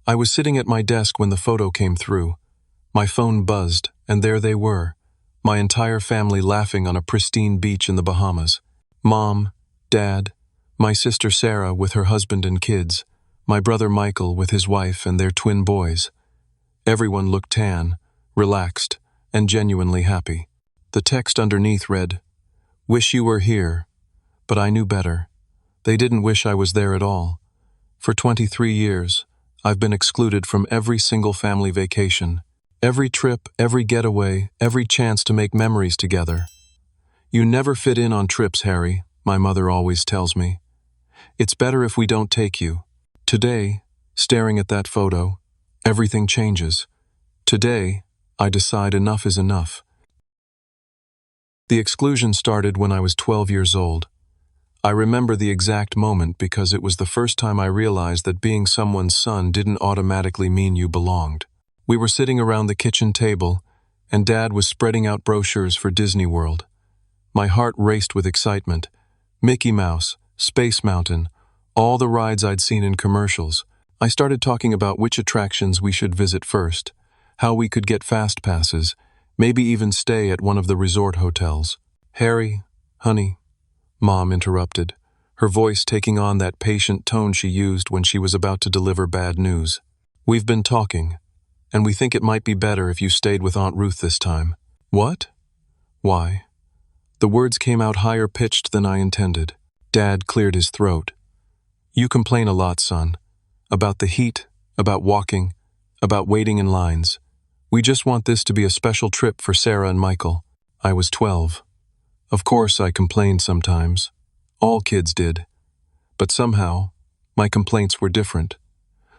I was sitting at my desk when the photo came through. My phone buzzed, and there they were, my entire family laughing on a pristine beach in the Bahamas. Mom, Dad, my sister Sarah with her husband and kids, my brother Michael with his wife and their twin boys. Everyone looked tan, relaxed, and genuinely happy. The text underneath read, "Wish you were here," but I knew better. They didn't wish I was there at all. For 23 years, I've been excluded from every single family vacation, every trip, every getaway, every chance to make memories together. "You never fit in on trips, Harry," my mother always tells me. "It's better if we don't take you." Today, staring at that photo, everything changes. Today, I decide enough is enough. The exclusion started when I was 12 years old. I remember the exact moment because it was the first time I realized that being someone's son didn't automatically mean you belonged. We were sitting around the kitchen table, and Dad was spreading out brochures for Disney World. My heart raced with excitement. Mickey Mouse, Space Mountain, all the rides I'd seen in commercials. I started talking about which attractions we should visit first, how we could get fast passes, maybe even stay at one of the resort hotels. "Harry, honey," Mom interrupted, her voice taking on that patient tone she used when she was about to deliver bad news. "We've been talking, and we think it might be better if you stayed with Aunt Ruth this time." "What? Why?" The words came out higher pitched than I intended. Dad cleared his throat. "You complain a lot, son. About the heat, about walking, about waiting in lines. We just want this to be a special trip for Sarah and Michael." I was 12. Of course I complained sometimes. All kids did. But somehow, my complaints were different.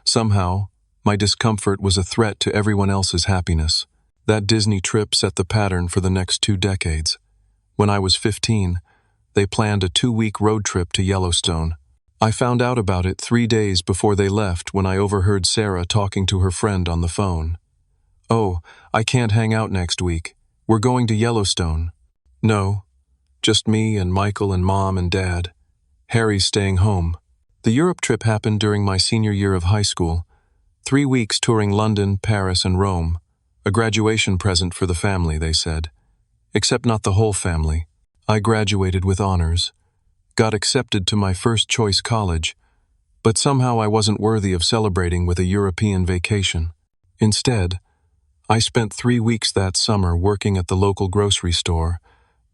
Somehow, my discomfort was a threat to everyone else's happiness. That Disney trip set the pattern for the next 2 decades. When I was 15, they planned a 2-week road trip to Yellowstone. I found out about it 3 days before they left when I overheard Sarah talking to her friend on the phone. "Oh, I can't hang out next week. We're going to Yellowstone." "No, just me and Michael and Mom and Dad. Harry's staying home." The Europe trip happened during my senior year of high school. 3 weeks touring London, Paris, and Rome. A graduation present for the family, they said. Except not the whole family. I graduated with honors. Got accepted to my first choice college, but somehow I wasn't worthy of celebrating with a European vacation. Instead, I spent 3 weeks that summer working at the local grocery store,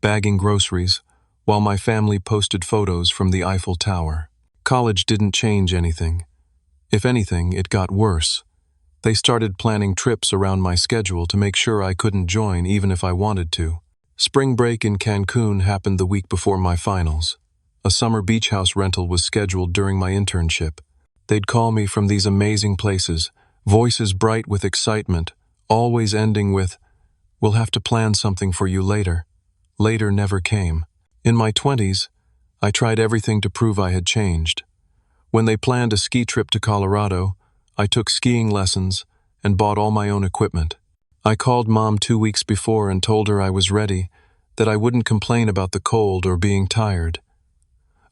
bagging groceries, while my family posted photos from the Eiffel Tower. College didn't change anything. If anything, it got worse. They started planning trips around my schedule to make sure I couldn't join even if I wanted to. Spring break in Cancun happened the week before my finals. A summer beach house rental was scheduled during my internship. They'd call me from these amazing places, voices bright with excitement, always ending with, "We'll have to plan something for you later." Later never came. In my 20s, I tried everything to prove I had changed. When they planned a ski trip to Colorado, I took skiing lessons and bought all my own equipment. I called Mom 2 weeks before and told her I was ready, that I wouldn't complain about the cold or being tired.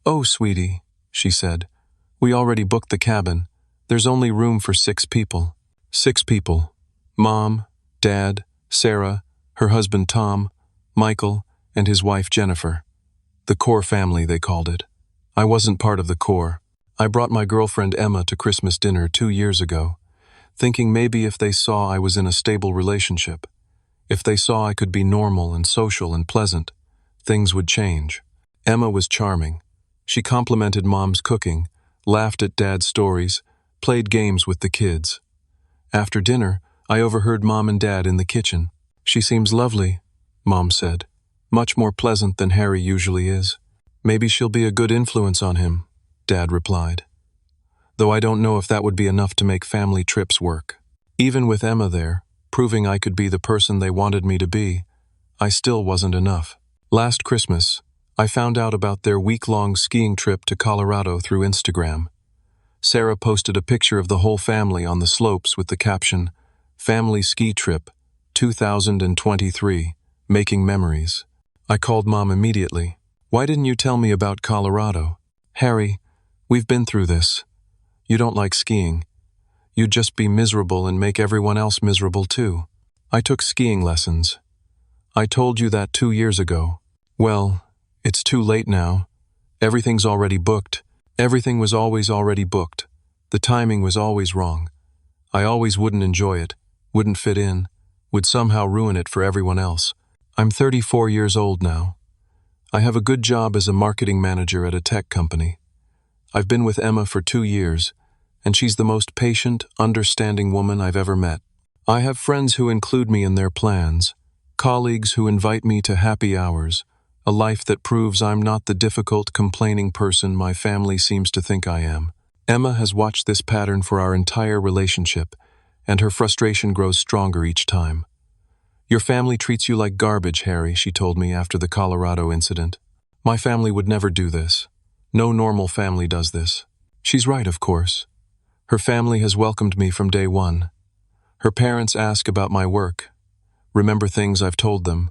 "Oh, sweetie," she said, "we already booked the cabin. There's only room for 6 people. 6 people. Mom, Dad, Sarah, her husband Tom, Michael, and his wife Jennifer. The core family, they called it. I wasn't part of the core. I brought my girlfriend Emma to Christmas dinner 2 years ago, thinking maybe if they saw I was in a stable relationship, if they saw I could be normal and social and pleasant, things would change. Emma was charming. She complimented Mom's cooking, laughed at Dad's stories, played games with the kids. After dinner, I overheard Mom and Dad in the kitchen. "She seems lovely," Mom said. "Much more pleasant than Harry usually is. Maybe she'll be a good influence on him," Dad replied. Though I don't know if that would be enough to make family trips work. Even with Emma there, proving I could be the person they wanted me to be, I still wasn't enough. Last Christmas, I found out about their week-long skiing trip to Colorado through Instagram. Sarah posted a picture of the whole family on the slopes with the caption, "Family Ski Trip, 2023, Making Memories." I called Mom immediately. "Why didn't you tell me about Colorado?" "Harry, we've been through this. You don't like skiing. You'd just be miserable and make everyone else miserable too. I took skiing lessons. I told you that 2 years ago. Well, it's too late now. Everything's already booked. Everything was always already booked. The timing was always wrong. I always wouldn't enjoy it, wouldn't fit in, would somehow ruin it for everyone else. I'm 34 years old now. I have a good job as a marketing manager at a tech company. I've been with Emma for 2 years, and she's the most patient, understanding woman I've ever met. I have friends who include me in their plans, colleagues who invite me to happy hours, a life that proves I'm not the difficult, complaining person my family seems to think I am. Emma has watched this pattern for our entire relationship, and her frustration grows stronger each time. Your family treats you like garbage, Harry, she told me after the Colorado incident. My family would never do this. No normal family does this. She's right, of course. Her family has welcomed me from day one. Her parents ask about my work, remember things I've told them,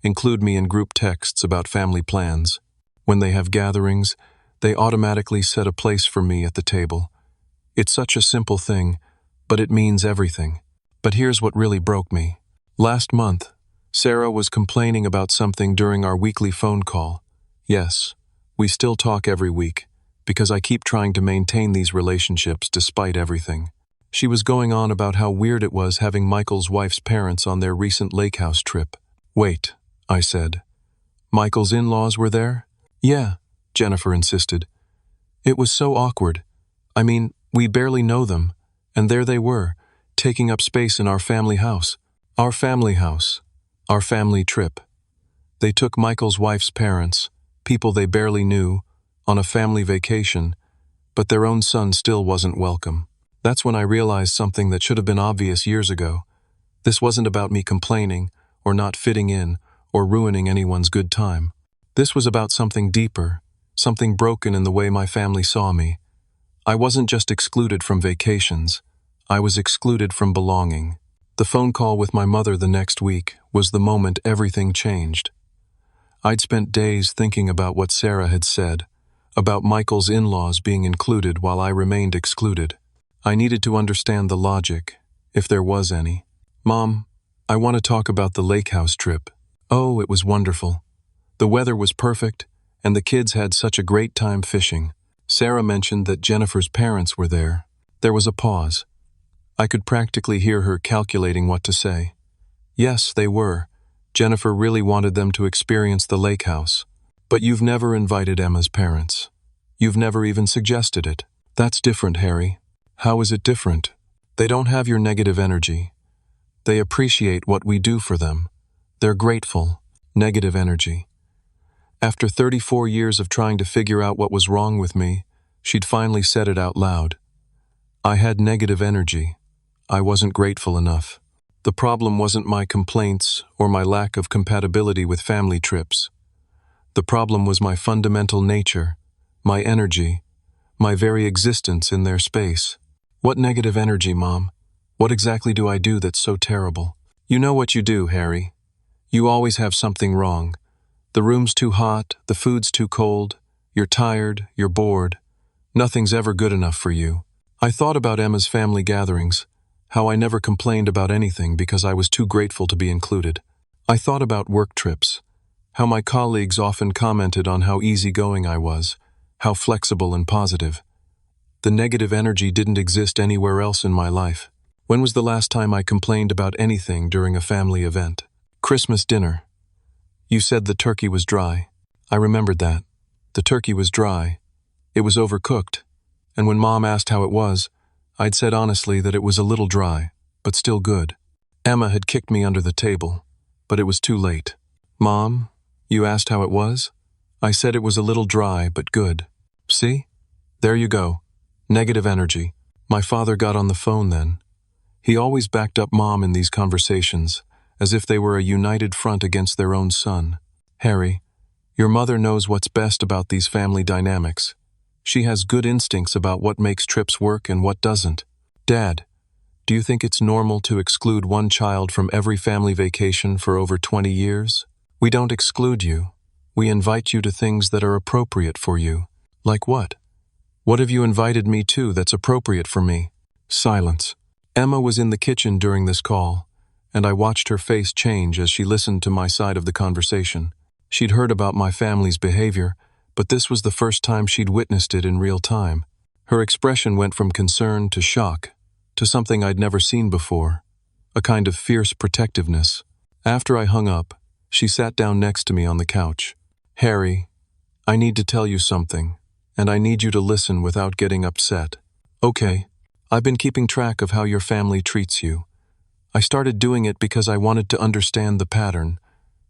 include me in group texts about family plans. When they have gatherings, they automatically set a place for me at the table. It's such a simple thing, but it means everything. But here's what really broke me. Last month, Sarah was complaining about something during our weekly phone call. Yes, we still talk every week, because I keep trying to maintain these relationships despite everything. She was going on about how weird it was having Michael's wife's parents on their recent lake house trip. Wait, I said. Michael's in-laws were there? Yeah, Jennifer insisted. It was so awkward. I mean, we barely know them, and there they were, taking up space in our family house. Our family house. Our family trip. They took Michael's wife's parents, people they barely knew, on a family vacation, but their own son still wasn't welcome. That's when I realized something that should have been obvious years ago. This wasn't about me complaining, or not fitting in, or ruining anyone's good time. This was about something deeper, something broken in the way my family saw me. I wasn't just excluded from vacations, I was excluded from belonging. The phone call with my mother the next week was the moment everything changed. I'd spent days thinking about what Sarah had said, about Michael's in-laws being included while I remained excluded. I needed to understand the logic, if there was any. Mom, I want to talk about the lake house trip. Oh, it was wonderful. The weather was perfect, and the kids had such a great time fishing. Sarah mentioned that Jennifer's parents were there. There was a pause. I could practically hear her calculating what to say. Yes, they were. Jennifer really wanted them to experience the lake house. But you've never invited Emma's parents. You've never even suggested it. That's different, Harry. How is it different? They don't have your negative energy. They appreciate what we do for them. They're grateful. Negative energy. After 34 years of trying to figure out what was wrong with me, she'd finally said it out loud. I had negative energy. I wasn't grateful enough. The problem wasn't my complaints or my lack of compatibility with family trips. The problem was my fundamental nature, my energy, my very existence in their space. What negative energy, Mom? What exactly do I do that's so terrible? You know what you do, Harry. You always have something wrong. The room's too hot, the food's too cold, you're tired, you're bored. Nothing's ever good enough for you. I thought about Emma's family gatherings, how I never complained about anything because I was too grateful to be included. I thought about work trips, how my colleagues often commented on how easygoing I was, how flexible and positive. The negative energy didn't exist anywhere else in my life. When was the last time I complained about anything during a family event? Christmas dinner. You said the turkey was dry. I remembered that. The turkey was dry. It was overcooked. And when Mom asked how it was, I'd said honestly that it was a little dry, but still good. Emma had kicked me under the table, but it was too late. Mom, you asked how it was? I said it was a little dry, but good. See? There you go. Negative energy. My father got on the phone then. He always backed up Mom in these conversations, as if they were a united front against their own son. Harry, your mother knows what's best about these family dynamics. She has good instincts about what makes trips work and what doesn't. Dad, do you think it's normal to exclude one child from every family vacation for over 20 years? We don't exclude you. We invite you to things that are appropriate for you. Like what? What have you invited me to that's appropriate for me? Silence. Emma was in the kitchen during this call, and I watched her face change as she listened to my side of the conversation. She'd heard about my family's behavior, but this was the first time she'd witnessed it in real time. Her expression went from concern to shock, to something I'd never seen before, a kind of fierce protectiveness. After I hung up, she sat down next to me on the couch. "Harry, I need to tell you something, and I need you to listen without getting upset." "Okay. I've been keeping track of how your family treats you. I started doing it because I wanted to understand the pattern,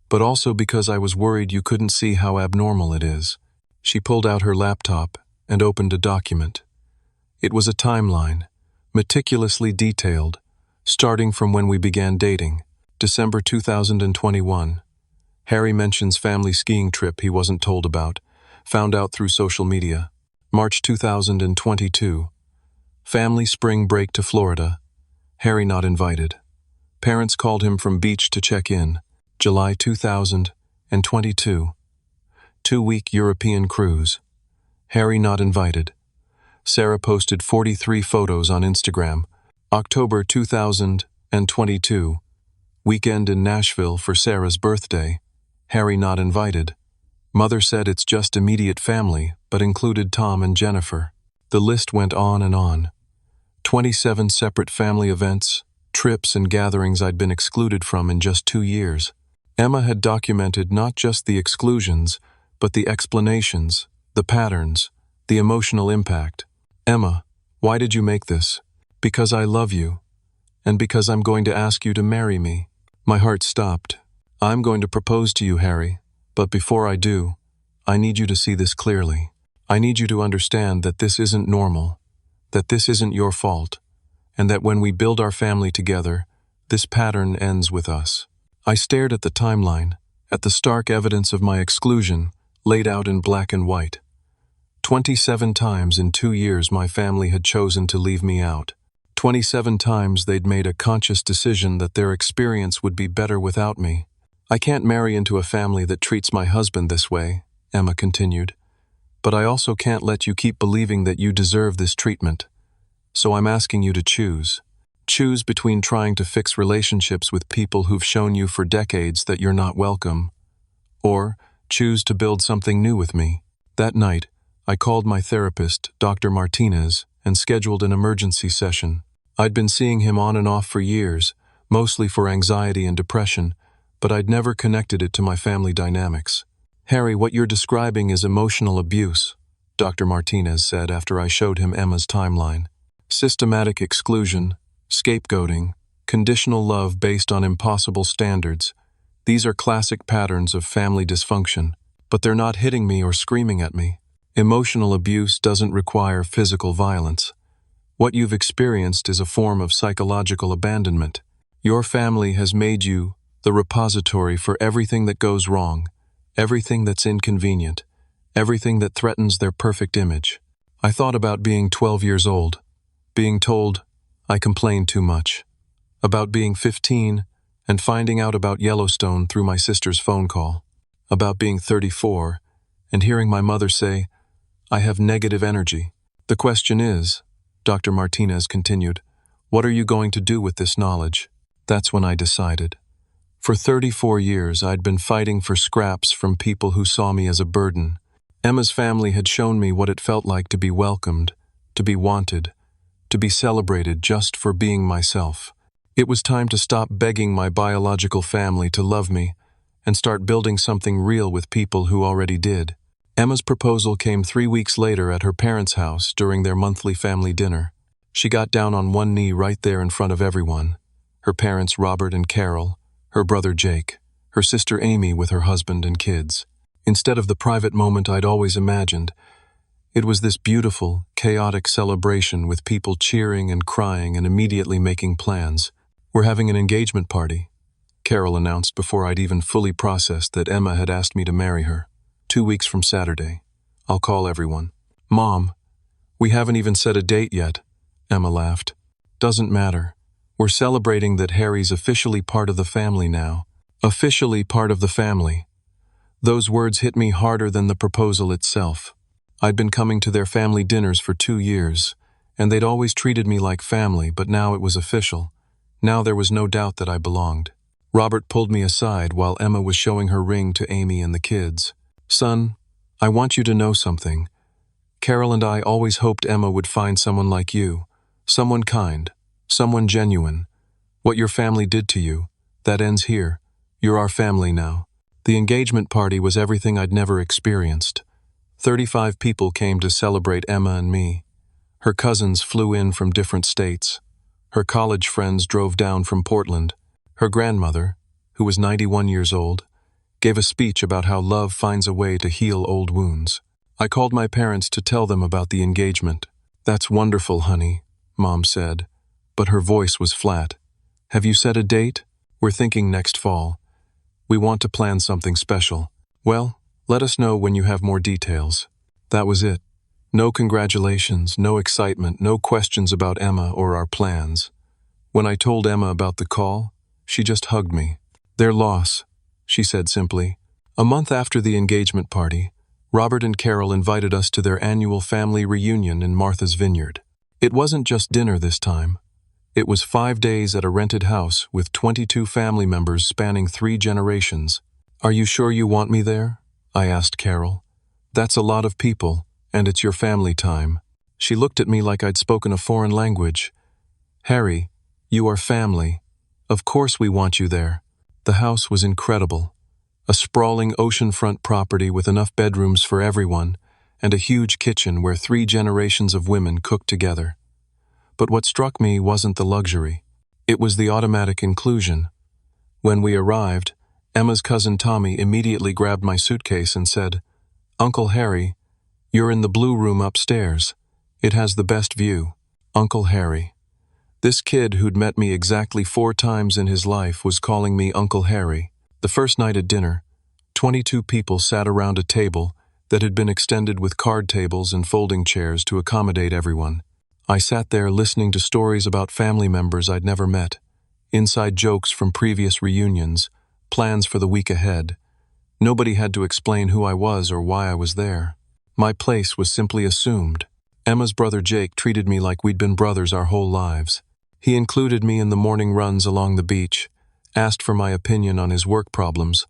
but also because I was worried you couldn't see how abnormal it is." She pulled out her laptop and opened a document. It was a timeline, meticulously detailed, starting from when we began dating, December 2021. Harry mentions family skiing trip he wasn't told about, found out through social media. March 2022. Family spring break to Florida. Harry not invited. Parents called him from beach to check in. July 2022. 2-week European cruise. Harry not invited. Sarah posted 43 photos on Instagram. October 2022. Weekend in Nashville for Sarah's birthday. Harry not invited. Mother said it's just immediate family, but included Tom and Jennifer. The list went on and on. 27 separate family events, trips and gatherings I'd been excluded from in just 2 years. Emma had documented not just the exclusions, but the explanations, the patterns, the emotional impact. "Emma, why did you make this?" "Because I love you, and because I'm going to ask you to marry me." My heart stopped. "I'm going to propose to you, Harry, but before I do, I need you to see this clearly. I need you to understand that this isn't normal, that this isn't your fault, and that when we build our family together, this pattern ends with us." I stared at the timeline, at the stark evidence of my exclusion, laid out in black and white. 27 times in 2 years my family had chosen to leave me out. 27 times they'd made a conscious decision that their experience would be better without me. "I can't marry into a family that treats my husband this way," Emma continued. "But I also can't let you keep believing that you deserve this treatment. So I'm asking you to choose. Choose between trying to fix relationships with people who've shown you for decades that you're not welcome, or choose to build something new with me." That night, I called my therapist, Dr. Martinez, and scheduled an emergency session. I'd been seeing him on and off for years, mostly for anxiety and depression, but I'd never connected it to my family dynamics. "Harry, what you're describing is emotional abuse," Dr. Martinez said after I showed him Emma's timeline. "Systematic exclusion, scapegoating, conditional love based on impossible standards. These are classic patterns of family dysfunction, but they're not hitting me or screaming at me. Emotional abuse doesn't require physical violence. What you've experienced is a form of psychological abandonment. Your family has made you the repository for everything that goes wrong, everything that's inconvenient, everything that threatens their perfect image." I thought about being 12 years old, being told I complained too much, about being 15 and finding out about Yellowstone through my sister's phone call, about being 34 and hearing my mother say, "I have negative energy." "The question is," Dr. Martinez continued, "what are you going to do with this knowledge?" That's when I decided. For 34 years, I'd been fighting for scraps from people who saw me as a burden. Emma's family had shown me what it felt like to be welcomed, to be wanted, to be celebrated just for being myself. It was time to stop begging my biological family to love me and start building something real with people who already did. Emma's proposal came 3 weeks later at her parents' house during their monthly family dinner. She got down on one knee right there in front of everyone. Her parents, Robert and Carol, her brother Jake, her sister Amy with her husband and kids. Instead of the private moment I'd always imagined, it was this beautiful, chaotic celebration with people cheering and crying and immediately making plans. "We're having an engagement party," Carol announced before I'd even fully processed that Emma had asked me to marry her. 2 weeks from Saturday. I'll call everyone. "Mom, we haven't even set a date yet," Emma laughed. "Doesn't matter. We're celebrating that Harry's officially part of the family now." Officially part of the family. Those words hit me harder than the proposal itself. I'd been coming to their family dinners for 2 years, and they'd always treated me like family, but now it was official. Now there was no doubt that I belonged. Robert pulled me aside while Emma was showing her ring to Amy and the kids. "Son, I want you to know something. Carol and I always hoped Emma would find someone like you, someone kind, someone genuine. What your family did to you, that ends here. You're our family now." The engagement party was everything I'd never experienced. 35 people came to celebrate Emma and me. Her cousins flew in from different states. Her college friends drove down from Portland. Her grandmother, who was 91 years old, gave a speech about how love finds a way to heal old wounds. I called my parents to tell them about the engagement. "That's wonderful, honey," Mom said, but her voice was flat. "Have you set a date? We're thinking next fall. We want to plan something special." "Well, let us know when you have more details." That was it. No congratulations, no excitement, no questions about Emma or our plans. When I told Emma about the call, she just hugged me. "Their loss," she said simply. A month after the engagement party, Robert and Carol invited us to their annual family reunion in Martha's Vineyard. It wasn't just dinner this time. It was 5 days at a rented house with 22 family members spanning 3 generations. "Are you sure you want me there?" I asked Carol. "That's a lot of people, and it's your family time." She looked at me like I'd spoken a foreign language. "Harry, you are family. Of course we want you there." The house was incredible. A sprawling oceanfront property with enough bedrooms for everyone, and a huge kitchen where 3 generations of women cooked together. But what struck me wasn't the luxury. It was the automatic inclusion. When we arrived, Emma's cousin Tommy immediately grabbed my suitcase and said, "Uncle Harry, you're in the blue room upstairs. It has the best view." Uncle Harry. This kid who'd met me exactly 4 times in his life was calling me Uncle Harry. The first night at dinner, 22 people sat around a table that had been extended with card tables and folding chairs to accommodate everyone. I sat there listening to stories about family members I'd never met, inside jokes from previous reunions, plans for the week ahead. Nobody had to explain who I was or why I was there. My place was simply assumed. Emma's brother Jake treated me like we'd been brothers our whole lives. He included me in the morning runs along the beach, asked for my opinion on his work problems,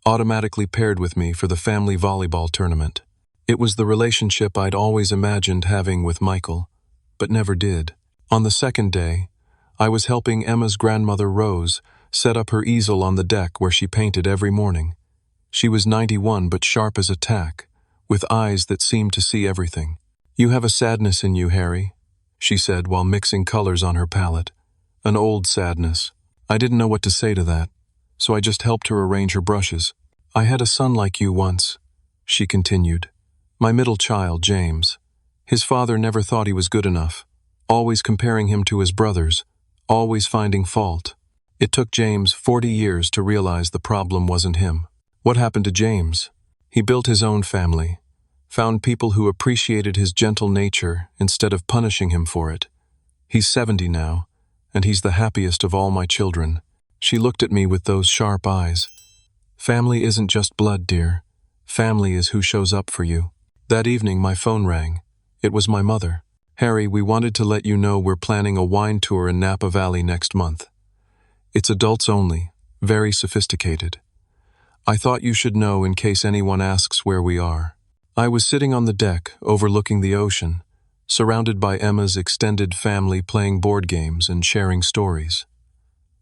automatically paired with me for the family volleyball tournament. It was the relationship I'd always imagined having with Michael, but never did. On the second day, I was helping Emma's grandmother Rose set up her easel on the deck where she painted every morning. She was 91 but sharp as a tack, with eyes that seemed to see everything. "You have a sadness in you, Harry," she said while mixing colors on her palette. An old sadness. I didn't know what to say to that, so I just helped her arrange her brushes. "I had a son like you once," she continued. "My middle child, James. His father never thought he was good enough, always comparing him to his brothers, always finding fault. It took James 40 years to realize the problem wasn't him." What happened to James? He built his own family, found people who appreciated his gentle nature instead of punishing him for it. He's 70 now, and he's the happiest of all my children. She looked at me with those sharp eyes. "Family isn't just blood, dear. Family is who shows up for you." That evening my phone rang. It was my mother. "Harry, we wanted to let you know we're planning a wine tour in Napa Valley next month. It's adults only, very sophisticated. I thought you should know in case anyone asks where we are." I was sitting on the deck, overlooking the ocean, surrounded by Emma's extended family playing board games and sharing stories.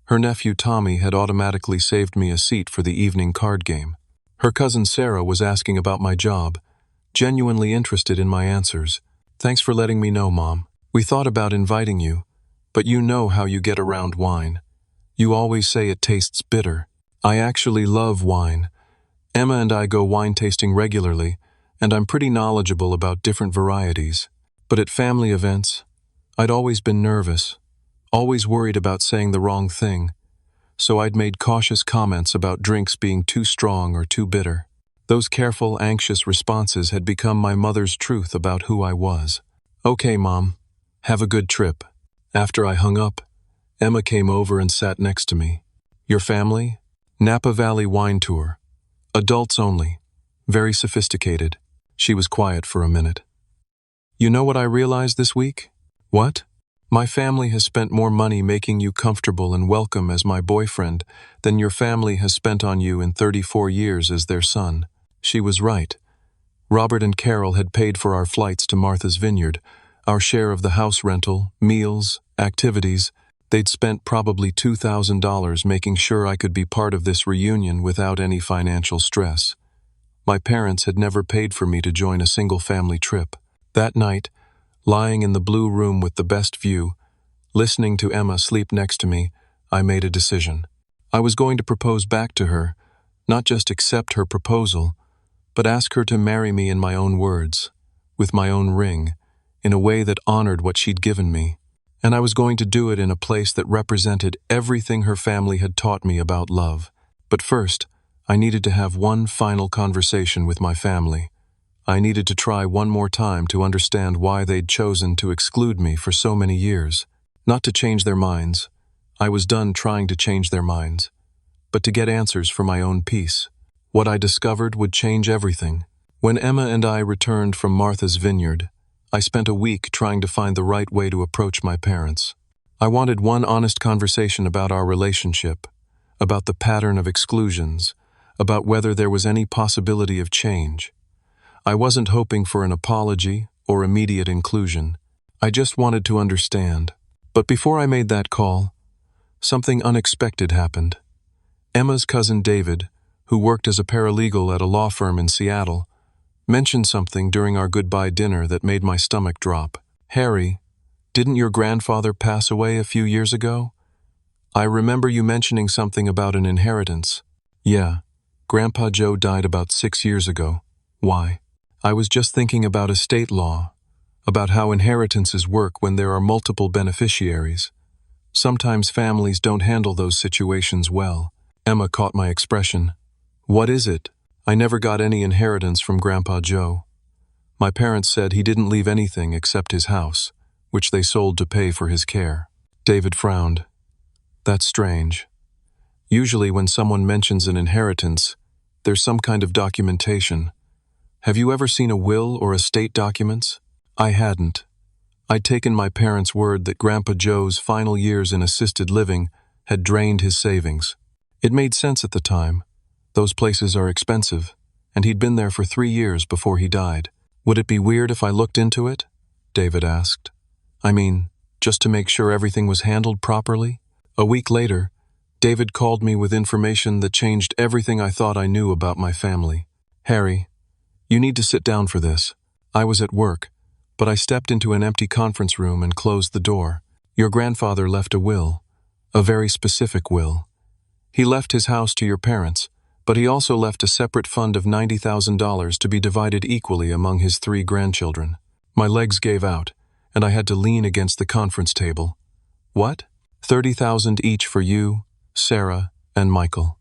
Her nephew Tommy had automatically saved me a seat for the evening card game. Her cousin Sarah was asking about my job, genuinely interested in my answers. "Thanks for letting me know, Mom. We thought about inviting you, but you know how you get around wine. You always say it tastes bitter. I actually love wine. Emma and I go wine tasting regularly, and I'm pretty knowledgeable about different varieties. But at family events, I'd always been nervous, always worried about saying the wrong thing, so I'd made cautious comments about drinks being too strong or too bitter. Those careful, anxious responses had become my mother's truth about who I was. "Okay, Mom. Have a good trip." After I hung up, Emma came over and sat next to me. "Your family? Napa Valley wine tour. Adults only. Very sophisticated." She was quiet for a minute. "You know what I realized this week? What? My family has spent more money making you comfortable and welcome as my boyfriend than your family has spent on you in 34 years as their son. She was right. Robert and Carol had paid for our flights to Martha's Vineyard, our share of the house rental, meals, activities. They'd spent probably $2,000 making sure I could be part of this reunion without any financial stress. My parents had never paid for me to join a single family trip. That night, lying in the blue room with the best view, listening to Emma sleep next to me, I made a decision. I was going to propose back to her, not just accept her proposal, but ask her to marry me in my own words, with my own ring, in a way that honored what she'd given me. And I was going to do it in a place that represented everything her family had taught me about love. But first, I needed to have one final conversation with my family. I needed to try one more time to understand why they'd chosen to exclude me for so many years. Not to change their minds. I was done trying to change their minds. But to get answers for my own peace. What I discovered would change everything. When Emma and I returned from Martha's Vineyard, I spent a week trying to find the right way to approach my parents. I wanted one honest conversation about our relationship, about the pattern of exclusions, about whether there was any possibility of change. I wasn't hoping for an apology or immediate inclusion. I just wanted to understand. But before I made that call, something unexpected happened. Emma's cousin David, who worked as a paralegal at a law firm in Seattle, mentioned something during our goodbye dinner that made my stomach drop. "Harry, didn't your grandfather pass away a few years ago? I remember you mentioning something about an inheritance." "Yeah, Grandpa Joe died about 6 years ago. Why?" "I was just thinking about estate law, about how inheritances work when there are multiple beneficiaries. Sometimes families don't handle those situations well." Emma caught my expression. "What is it?" "I never got any inheritance from Grandpa Joe. My parents said he didn't leave anything except his house, which they sold to pay for his care." David frowned. "That's strange. Usually when someone mentions an inheritance, there's some kind of documentation. Have you ever seen a will or estate documents?" I hadn't. I'd taken my parents' word that Grandpa Joe's final years in assisted living had drained his savings. It made sense at the time. Those places are expensive, and he'd been there for 3 years before he died. "Would it be weird if I looked into it?" David asked. "I mean, just to make sure everything was handled properly?" A week later, David called me with information that changed everything I thought I knew about my family. "Harry, you need to sit down for this." I was at work, but I stepped into an empty conference room and closed the door. "Your grandfather left a will, a very specific will. He left his house to your parents, but he also left a separate fund of $90,000 to be divided equally among his 3 grandchildren." My legs gave out, and I had to lean against the conference table. "What?" "30,000 each for you, Sarah, and Michael.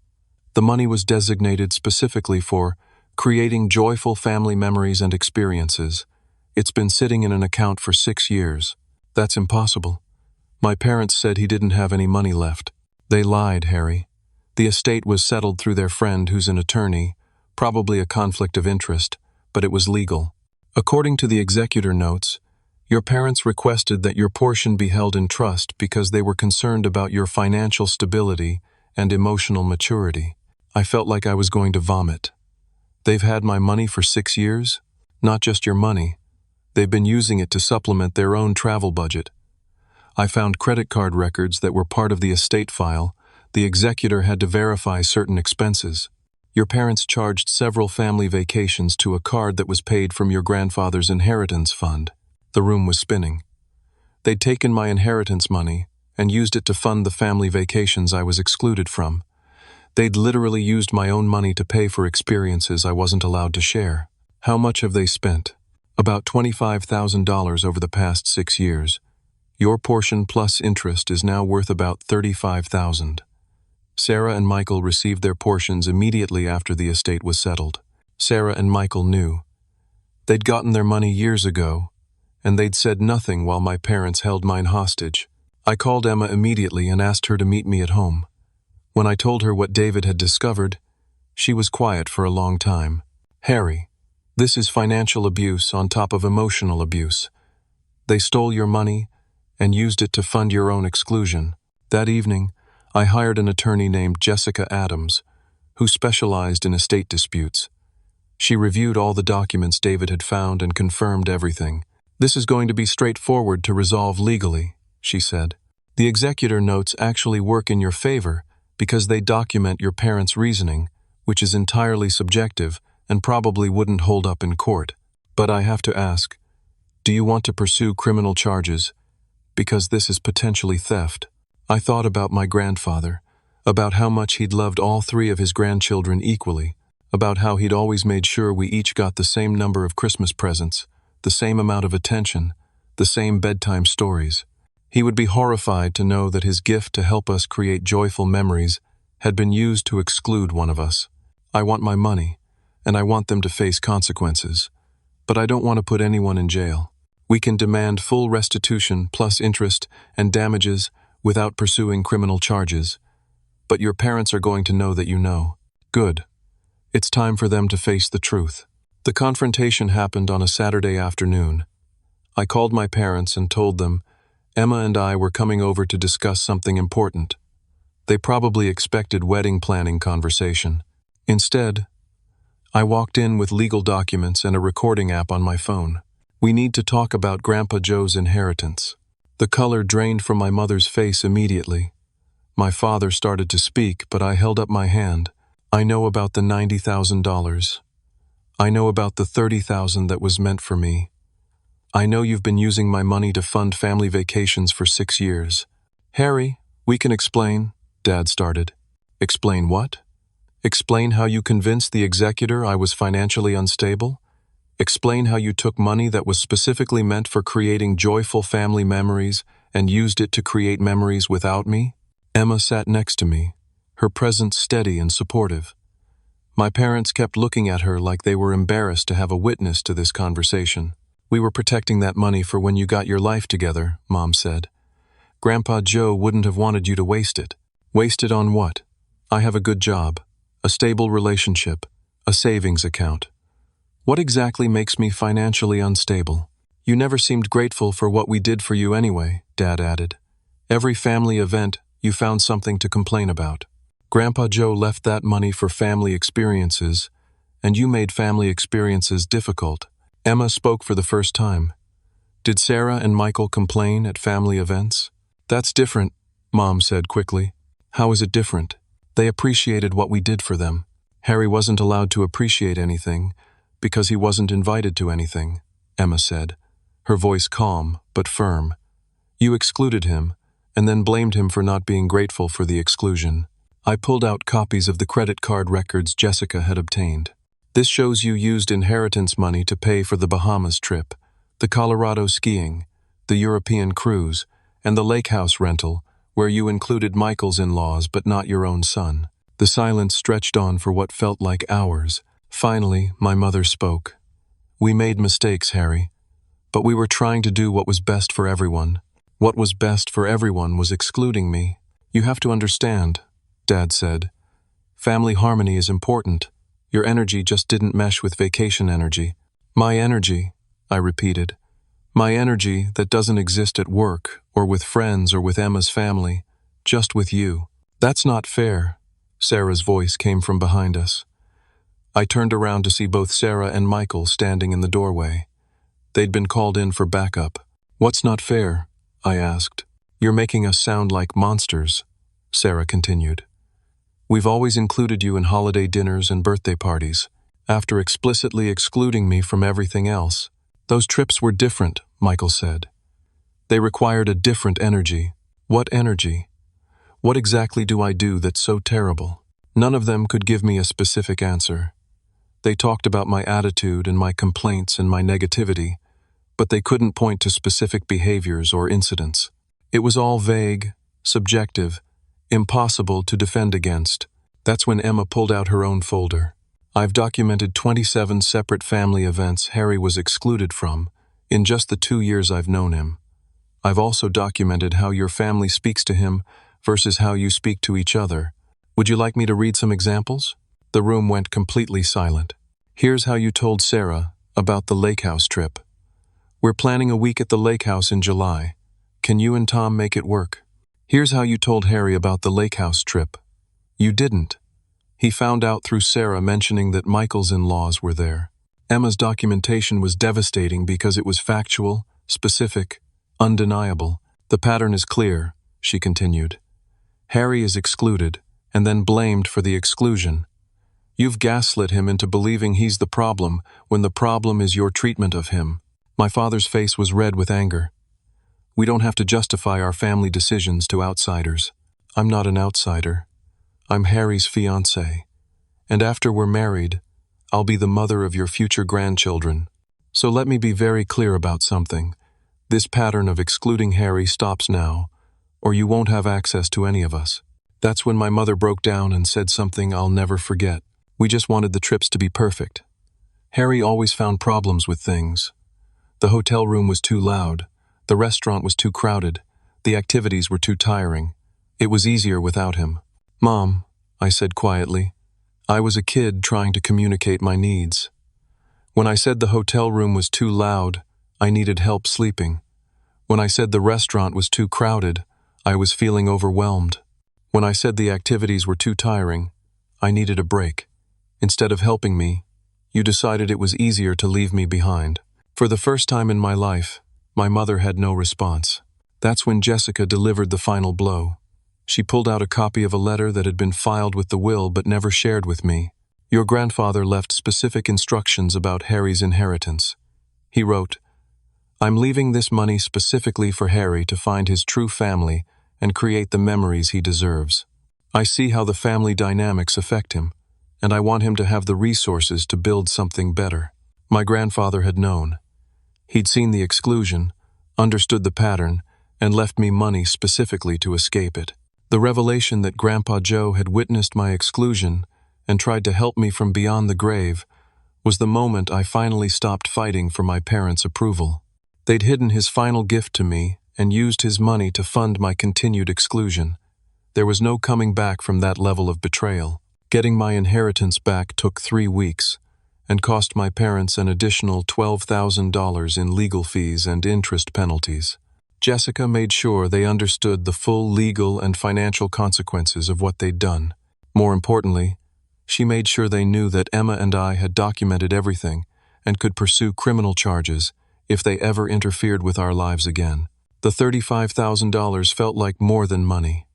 The money was designated specifically for creating joyful family memories and experiences. It's been sitting in an account for 6 years. That's impossible. My parents said he didn't have any money left." "They lied, Harry. The estate was settled through their friend who's an attorney, probably a conflict of interest, but it was legal. According to the executor notes, your parents requested that your portion be held in trust because they were concerned about your financial stability and emotional maturity." I felt like I was going to vomit. "They've had my money for 6 years? Not just your money. They've been using it to supplement their own travel budget. I found credit card records that were part of the estate file. The executor had to verify certain expenses. Your parents charged several family vacations to a card that was paid from your grandfather's inheritance fund." The room was spinning. "They'd taken my inheritance money and used it to fund the family vacations I was excluded from. They'd literally used my own money to pay for experiences I wasn't allowed to share." "How much have they spent?" "About $25,000 over the past 6 years. Your portion plus interest is now worth about $35,000. Sarah and Michael received their portions immediately after the estate was settled. Sarah and Michael knew. They'd gotten their money years ago, and they'd said nothing while my parents held mine hostage. I called Emma immediately and asked her to meet me at home. When I told her what David had discovered, she was quiet for a long time. "Harry, this is financial abuse on top of emotional abuse. They stole your money, and used it to fund your own exclusion. That evening, I hired an attorney named Jessica Adams, who specialized in estate disputes. She reviewed all the documents David had found and confirmed everything. "This is going to be straightforward to resolve legally," she said. "The executor notes actually work in your favor because they document your parents' reasoning, which is entirely subjective and probably wouldn't hold up in court. But I have to ask, do you want to pursue criminal charges? Because this is potentially theft." I thought about my grandfather, about how much he'd loved all three of his grandchildren equally, about how he'd always made sure we each got the same number of Christmas presents, the same amount of attention, the same bedtime stories. He would be horrified to know that his gift to help us create joyful memories had been used to exclude one of us. I want my money, and I want them to face consequences. But I don't want to put anyone in jail. We can demand full restitution plus interest and damages without pursuing criminal charges. But your parents are going to know that you know. Good. It's time for them to face the truth. The confrontation happened on a Saturday afternoon. I called my parents and told them Emma and I were coming over to discuss something important. They probably expected wedding planning conversation. Instead, I walked in with legal documents and a recording app on my phone. "We need to talk about Grandpa Joe's inheritance." The color drained from my mother's face immediately. My father started to speak, but I held up my hand. "I know about the $90,000. I know about the $30,000 that was meant for me. I know you've been using my money to fund family vacations for 6 years. Harry, we can explain," Dad started. "Explain what? Explain how you convinced the executor I was financially unstable? Explain how you took money that was specifically meant for creating joyful family memories and used it to create memories without me?" Emma sat next to me, her presence steady and supportive. My parents kept looking at her like they were embarrassed to have a witness to this conversation. "We were protecting that money for when you got your life together," Mom said. "Grandpa Joe wouldn't have wanted you to waste it." "Waste it on what? I have a good job, a stable relationship, a savings account. What exactly makes me financially unstable?" "You never seemed grateful for what we did for you anyway," Dad added. "Every family event, you found something to complain about. Grandpa Joe left that money for family experiences, and you made family experiences difficult." Emma spoke for the first time. "Did Sarah and Michael complain at family events?" "That's different," Mom said quickly. "How is it different?" "They appreciated what we did for them. Harry wasn't allowed to appreciate anything because he wasn't invited to anything," Emma said, her voice calm but firm. "You excluded him, and then blamed him for not being grateful for the exclusion." I pulled out copies of the credit card records Jessica had obtained. "This shows you used inheritance money to pay for the Bahamas trip, the Colorado skiing, the European cruise, and the lake house rental, where you included Michael's in-laws but not your own son." The silence stretched on for what felt like hours. Finally, my mother spoke. "We made mistakes, Harry, but we were trying to do what was best for everyone. What was best for everyone was excluding me. You have to understand," Dad said. "Family harmony is important. Your energy just didn't mesh with vacation energy." "My energy," I repeated. "My energy that doesn't exist at work or with friends or with Emma's family, just with you." "That's not fair," Sarah's voice came from behind us. I turned around to see both Sarah and Michael standing in the doorway. They'd been called in for backup. "What's not fair?" I asked. "You're making us sound like monsters," Sarah continued. "We've always included you in holiday dinners and birthday parties, after explicitly excluding me from everything else." "Those trips were different," Michael said. "They required a different energy." "What energy? What exactly do I do that's so terrible?" None of them could give me a specific answer. They talked about my attitude and my complaints and my negativity, but they couldn't point to specific behaviors or incidents. It was all vague, subjective, impossible to defend against. That's when Emma pulled out her own folder. "I've documented 27 separate family events Harry was excluded from in just the 2 years I've known him. I've also documented how your family speaks to him versus how you speak to each other. Would you like me to read some examples?" The room went completely silent. "Here's how you told Sarah about the lake house trip. We're planning a week at the lake house in July. Can you and Tom make it work? Here's how you told Harry about the lake house trip. You didn't. He found out through Sarah mentioning that Michael's in-laws were there. Emma's documentation was devastating because it was factual, specific, undeniable. The pattern is clear, she continued. Harry is excluded, and then blamed for the exclusion. You've gaslit him into believing he's the problem when the problem is your treatment of him. My father's face was red with anger. We don't have to justify our family decisions to outsiders. I'm not an outsider. I'm Harry's fiancée. And after we're married, I'll be the mother of your future grandchildren. So let me be very clear about something. This pattern of excluding Harry stops now, or you won't have access to any of us. That's when my mother broke down and said something I'll never forget. We just wanted the trips to be perfect. Harry always found problems with things. The hotel room was too loud. The restaurant was too crowded. The activities were too tiring. It was easier without him. Mom, I said quietly, I was a kid trying to communicate my needs. When I said the hotel room was too loud, I needed help sleeping. When I said the restaurant was too crowded, I was feeling overwhelmed. When I said the activities were too tiring, I needed a break. Instead of helping me, you decided it was easier to leave me behind. For the first time in my life, my mother had no response. That's when Jessica delivered the final blow. She pulled out a copy of a letter that had been filed with the will but never shared with me. Your grandfather left specific instructions about Harry's inheritance. He wrote, I'm leaving this money specifically for Harry to find his true family and create the memories he deserves. I see how the family dynamics affect him, and I want him to have the resources to build something better. My grandfather had known. He'd seen the exclusion, understood the pattern, and left me money specifically to escape it. The revelation that Grandpa Joe had witnessed my exclusion and tried to help me from beyond the grave was the moment I finally stopped fighting for my parents' approval. They'd hidden his final gift to me and used his money to fund my continued exclusion. There was no coming back from that level of betrayal. Getting my inheritance back took 3 weeks and cost my parents an additional $12,000 in legal fees and interest penalties. Jessica made sure they understood the full legal and financial consequences of what they'd done. More importantly, she made sure they knew that Emma and I had documented everything and could pursue criminal charges if they ever interfered with our lives again. The $35,000 felt like more than money.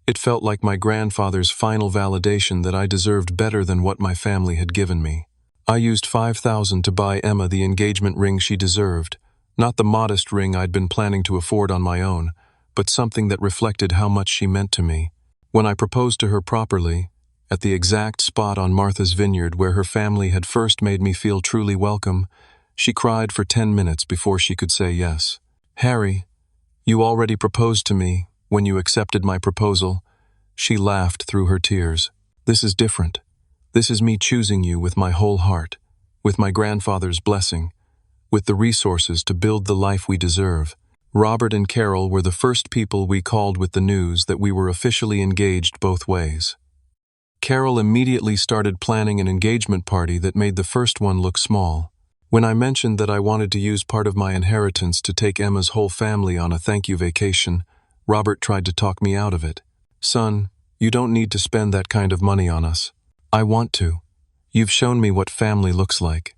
It felt like my grandfather's final validation that I deserved better than what my family had given me. I used $5,000 to buy Emma the engagement ring she deserved, not the modest ring I'd been planning to afford on my own, but something that reflected how much she meant to me. When I proposed to her properly, at the exact spot on Martha's Vineyard where her family had first made me feel truly welcome, she cried for 10 minutes before she could say yes. Harry, you already proposed to me when you accepted my proposal. She laughed through her tears. This is different. This is me choosing you with my whole heart, with my grandfather's blessing, with the resources to build the life we deserve. Robert and Carol were the first people we called with the news that we were officially engaged both ways. Carol immediately started planning an engagement party that made the first one look small. When I mentioned that I wanted to use part of my inheritance to take Emma's whole family on a thank you vacation, Robert tried to talk me out of it. Son, you don't need to spend that kind of money on us. I want to. You've shown me what family looks like.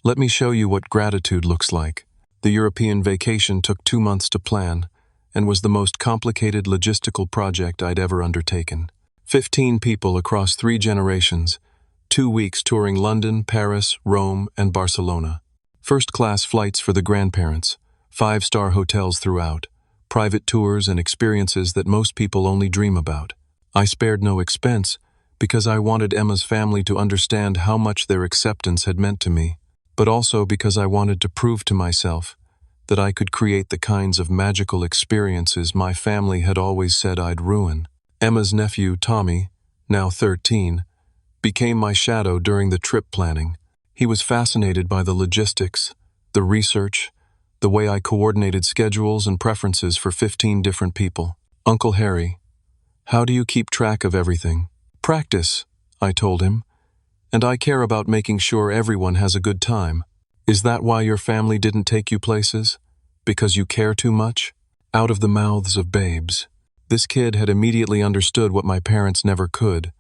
Let me show you what gratitude looks like. The European vacation took 2 months to plan and was the most complicated logistical project I'd ever undertaken. 15 people across 3 generations, 2 weeks touring London, Paris, Rome, and Barcelona. First-class flights for the grandparents, 5-star hotels throughout, private tours and experiences that most people only dream about. I spared no expense because I wanted Emma's family to understand how much their acceptance had meant to me, but also because I wanted to prove to myself that I could create the kinds of magical experiences my family had always said I'd ruin. Emma's nephew, Tommy, now 13, became my shadow during the trip planning. He was fascinated by the logistics, the research, the way I coordinated schedules and preferences for 15 different people. Uncle Harry, how do you keep track of everything? Practice, I told him, and I care about making sure everyone has a good time. Is that why your family didn't take you places? Because you care too much? out of the mouths of babes. This kid had immediately understood what my parents never could,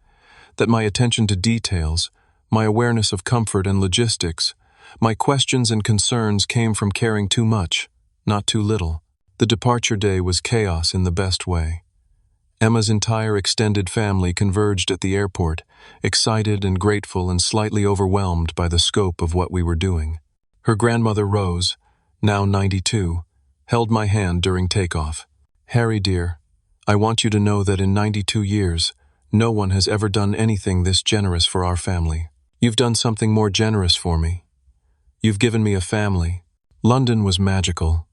that my attention to details, my awareness of comfort and logistics, my questions and concerns came from caring too much, not too little. The departure day was chaos in the best way. Emma's entire extended family converged at the airport, excited and grateful and slightly overwhelmed by the scope of what we were doing. Her grandmother Rose, now 92, held my hand during takeoff. "Harry, dear, I want you to know that in 92 years, no one has ever done anything this generous for our family. You've done something more generous for me. You've given me a family." London was magical.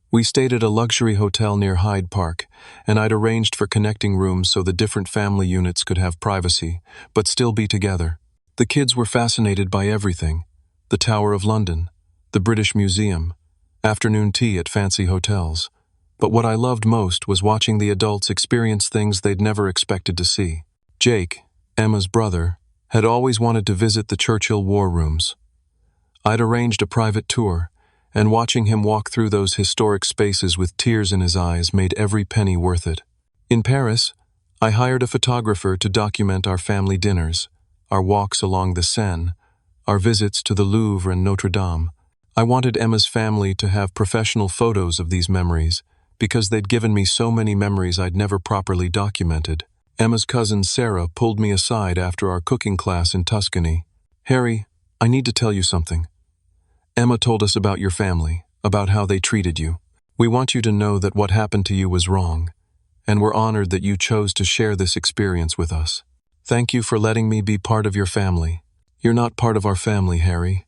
We stayed at a luxury hotel near Hyde Park, and I'd arranged for connecting rooms so the different family units could have privacy, but still be together. The kids were fascinated by everything: the Tower of London, the British Museum, afternoon tea at fancy hotels. But what I loved most was watching the adults experience things they'd never expected to see. Jake, Emma's brother, had always wanted to visit the Churchill War Rooms. I'd arranged a private tour, and watching him walk through those historic spaces with tears in his eyes made every penny worth it. In Paris, I hired a photographer to document our family dinners, our walks along the Seine, our visits to the Louvre and Notre Dame. I wanted Emma's family to have professional photos of these memories, because they'd given me so many memories I'd never properly documented. Emma's cousin Sarah pulled me aside after our cooking class in Tuscany. "Harry, I need to tell you something. Emma told us about your family, about how they treated you. We want you to know that what happened to you was wrong, and we're honored that you chose to share this experience with us. Thank you for letting me be part of your family. You're not part of our family, Harry.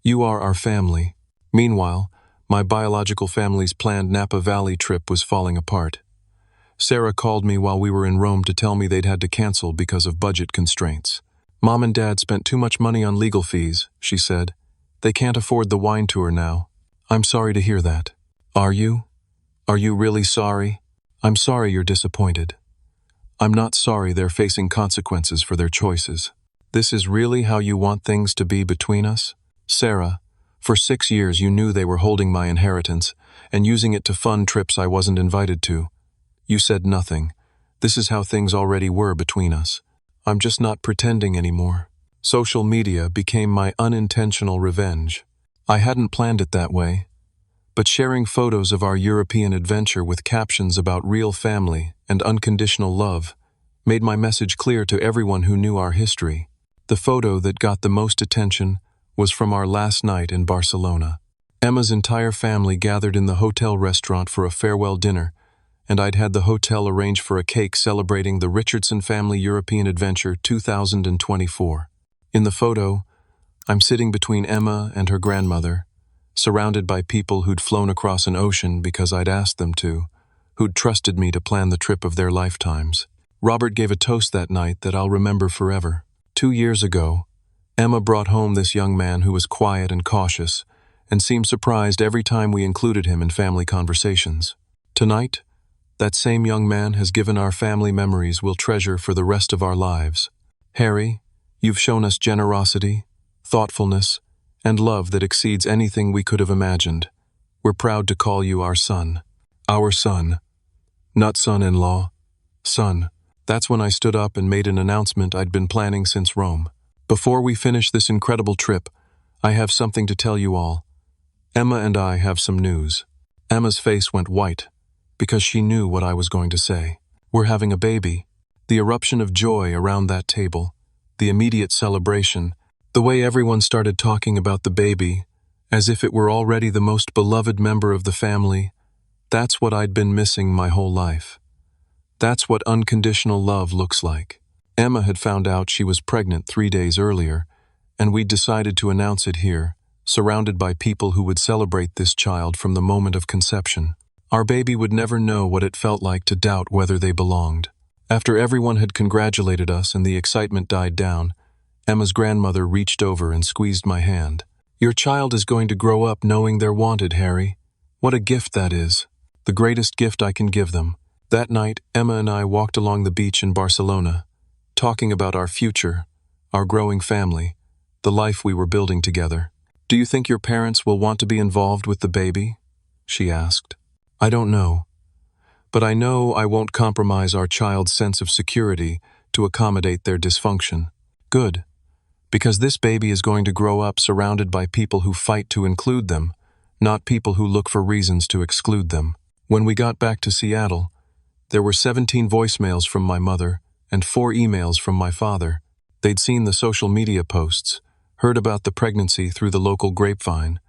You are our family." Meanwhile, my biological family's planned Napa Valley trip was falling apart. Sarah called me while we were in Rome to tell me they'd had to cancel because of budget constraints. "Mom and Dad spent too much money on legal fees," she said. "They can't afford the wine tour now." "I'm sorry to hear that." "Are you? Are you really sorry?" "I'm sorry you're disappointed. I'm not sorry they're facing consequences for their choices. This is really how you want things to be between us? Sarah, for 6 years you knew they were holding my inheritance and using it to fund trips I wasn't invited to. You said nothing. This is how things already were between us. I'm just not pretending anymore." Social media became my unintentional revenge. I hadn't planned it that way, but sharing photos of our European adventure with captions about real family and unconditional love made my message clear to everyone who knew our history. The photo that got the most attention was from our last night in Barcelona. Emma's entire family gathered in the hotel restaurant for a farewell dinner, and I'd had the hotel arrange for a cake celebrating the Richardson Family European Adventure 2024. In the photo, I'm sitting between Emma and her grandmother, surrounded by people who'd flown across an ocean because I'd asked them to, who'd trusted me to plan the trip of their lifetimes. Robert gave a toast that night that I'll remember forever. 2 years ago, Emma brought home this young man who was quiet and cautious, and seemed surprised every time we included him in family conversations. Tonight, that same young man has given our family memories we'll treasure for the rest of our lives. Harry, you've shown us generosity, thoughtfulness, and love that exceeds anything we could have imagined. We're proud to call you our son. Our son. Not son-in-law. Son. That's when I stood up and made an announcement I'd been planning since Rome. Before we finish this incredible trip, I have something to tell you all. Emma and I have some news. Emma's face went white, because she knew what I was going to say. We're having a baby. The eruption of joy around that table, the immediate celebration, the way everyone started talking about the baby, as if it were already the most beloved member of the family, that's what I'd been missing my whole life. That's what unconditional love looks like. Emma had found out she was pregnant 3 days earlier, and we'd decided to announce it here, surrounded by people who would celebrate this child from the moment of conception. Our baby would never know what it felt like to doubt whether they belonged. After everyone had congratulated us and the excitement died down, Emma's grandmother reached over and squeezed my hand. "Your child is going to grow up knowing they're wanted, Harry. What a gift that is. The greatest gift I can give them." That night, Emma and I walked along the beach in Barcelona, talking about our future, our growing family, the life we were building together. "Do you think your parents will want to be involved with the baby?" she asked. "I don't know. but I know I won't compromise our child's sense of security to accommodate their dysfunction. Good, because this baby is going to grow up surrounded by people who fight to include them, not people who look for reasons to exclude them. When we got back to Seattle, there were 17 voicemails from my mother and 4 emails from my father. They'd seen the social media posts, heard about the pregnancy through the local grapevine,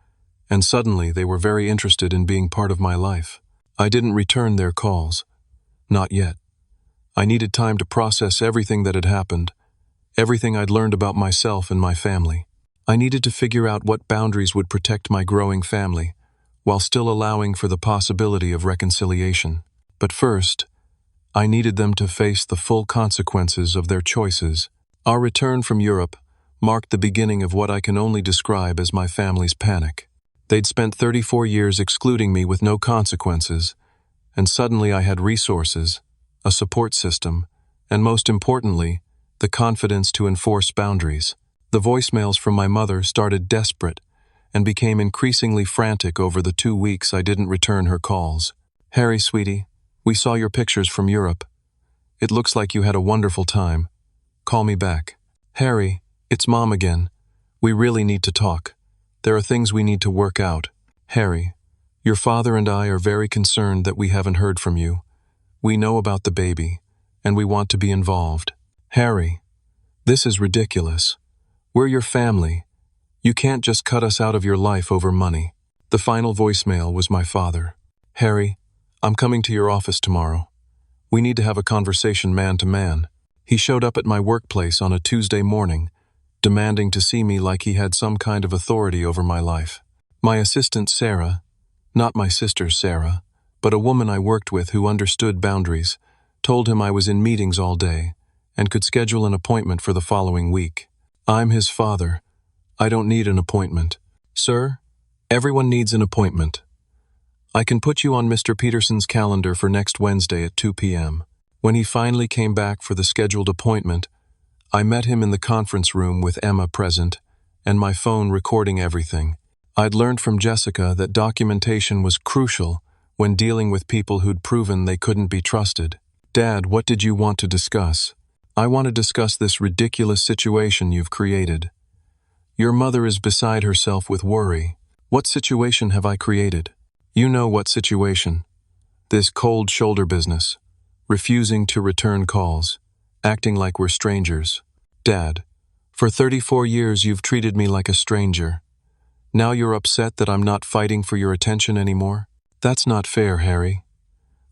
and suddenly they were very interested in being part of my life. I didn't return their calls. Not yet. I needed time to process everything that had happened, everything I'd learned about myself and my family. I needed to figure out what boundaries would protect my growing family, while still allowing for the possibility of reconciliation. But first, I needed them to face the full consequences of their choices. Our return from Europe marked the beginning of what I can only describe as my family's panic. They'd spent 34 years excluding me with no consequences, and suddenly I had resources, a support system, and most importantly, the confidence to enforce boundaries. The voicemails from my mother started desperate and became increasingly frantic over the 2 weeks I didn't return her calls. "Harry, sweetie, we saw your pictures from Europe. It looks like you had a wonderful time. Call me back." "Harry, it's Mom again. We really need to talk. There are things we need to work out." "Harry, your father and I are very concerned that we haven't heard from you. We know about the baby, and we want to be involved." "Harry, this is ridiculous. We're your family. You can't just cut us out of your life over money." The final voicemail was my father. "Harry, I'm coming to your office tomorrow. We need to have a conversation man to man." He showed up at my workplace on a Tuesday morning, demanding to see me like he had some kind of authority over my life. My assistant Sarah, not my sister Sarah, but a woman I worked with who understood boundaries, told him I was in meetings all day and could schedule an appointment for the following week. "I'm his father. I don't need an appointment." "Sir, everyone needs an appointment. I can put you on Mr. Peterson's calendar for next Wednesday at 2 p.m. When he finally came back for the scheduled appointment, I met him in the conference room with Emma present and my phone recording everything. I'd learned from Jessica that documentation was crucial when dealing with people who'd proven they couldn't be trusted. "Dad, what did you want to discuss?" "I want to discuss this ridiculous situation you've created. Your mother is beside herself with worry." "What situation have I created?" "You know what situation. This cold shoulder business. Refusing to return calls. Acting like we're strangers." "Dad, for 34 years you've treated me like a stranger. Now you're upset that I'm not fighting for your attention anymore? That's not fair, Harry.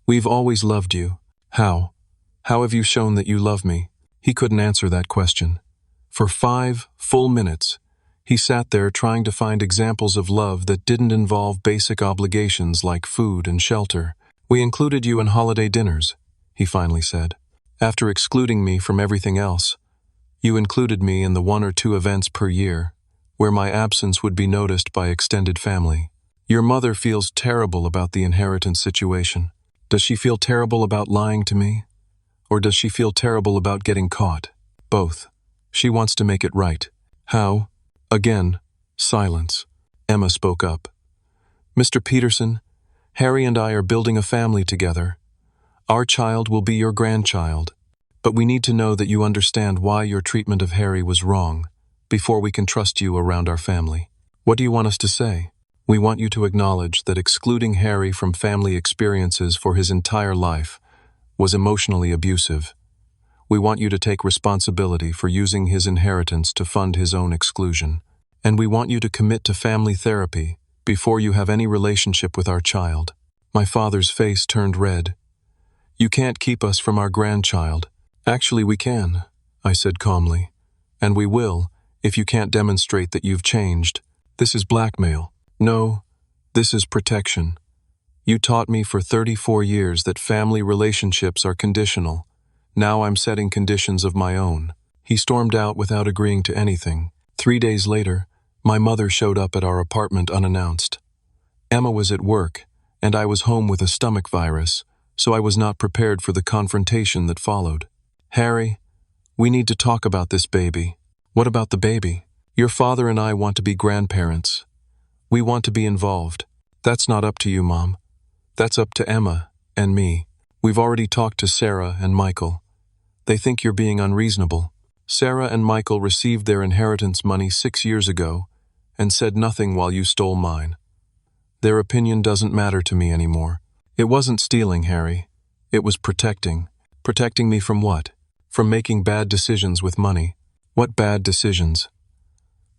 We've always loved you." "How? How have you shown that you love me?" He couldn't answer that question. For 5 full minutes, he sat there trying to find examples of love that didn't involve basic obligations like food and shelter. "We included you in holiday dinners," he finally said. "After excluding me from everything else, you included me in the 1 or 2 events per year, where my absence would be noticed by extended family. Your mother feels terrible about the inheritance situation. Does she feel terrible about lying to me? Or does she feel terrible about getting caught? Both. She wants to make it right." "How?" Again, silence. Emma spoke up. "Mr. Peterson, Harry and I are building a family together. Our child will be your grandchild, but we need to know that you understand why your treatment of Harry was wrong before we can trust you around our family. What do you want us to say?" "We want you to acknowledge that excluding Harry from family experiences for his entire life was emotionally abusive. We want you to take responsibility for using his inheritance to fund his own exclusion. And we want you to commit to family therapy before you have any relationship with our child." My father's face turned red. "You can't keep us from our grandchild." "Actually, we can," I said calmly. "And we will, if you can't demonstrate that you've changed. This is blackmail." "No, this is protection. You taught me for 34 years that family relationships are conditional. Now I'm setting conditions of my own." He stormed out without agreeing to anything. 3 days later, my mother showed up at our apartment unannounced. Emma was at work, and I was home with a stomach virus, so I was not prepared for the confrontation that followed. "Harry, we need to talk about this baby." "What about the baby?" "Your father and I want to be grandparents. We want to be involved." "That's not up to you, Mom. That's up to Emma and me." We've already talked to Sarah and Michael. They think you're being unreasonable. Sarah and Michael received their inheritance money 6 years ago and said nothing while you stole mine. Their opinion doesn't matter to me anymore. It wasn't stealing, Harry. It was protecting. Protecting me from what? From making bad decisions with money. What bad decisions?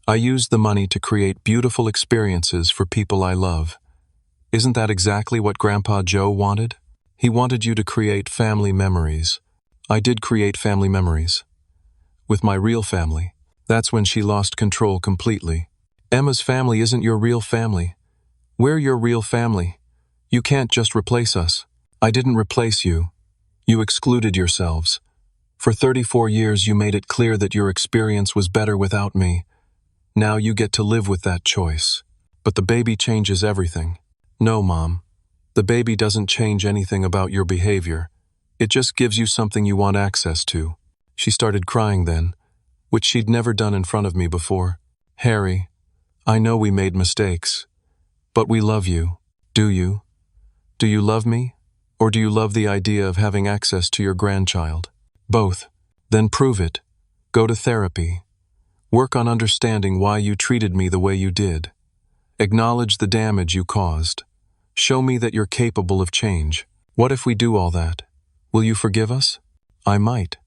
I used the money to create beautiful experiences for people I love. Isn't that exactly what Grandpa Joe wanted? He wanted you to create family memories. I did create family memories. With my real family. That's when she lost control completely. Emma's family isn't your real family. We're your real family. You can't just replace us. I didn't replace you. You excluded yourselves. For 34 years you made it clear that your experience was better without me. Now you get to live with that choice. But the baby changes everything. No, Mom. The baby doesn't change anything about your behavior. It just gives you something you want access to. She started crying then, which she'd never done in front of me before. Harry, I know we made mistakes, but we love you. Do you? Do you love me? Or do you love the idea of having access to your grandchild? Both. Then prove it. Go to therapy. Work on understanding why you treated me the way you did. Acknowledge the damage you caused. Show me that you're capable of change. What if we do all that? Will you forgive us? I might.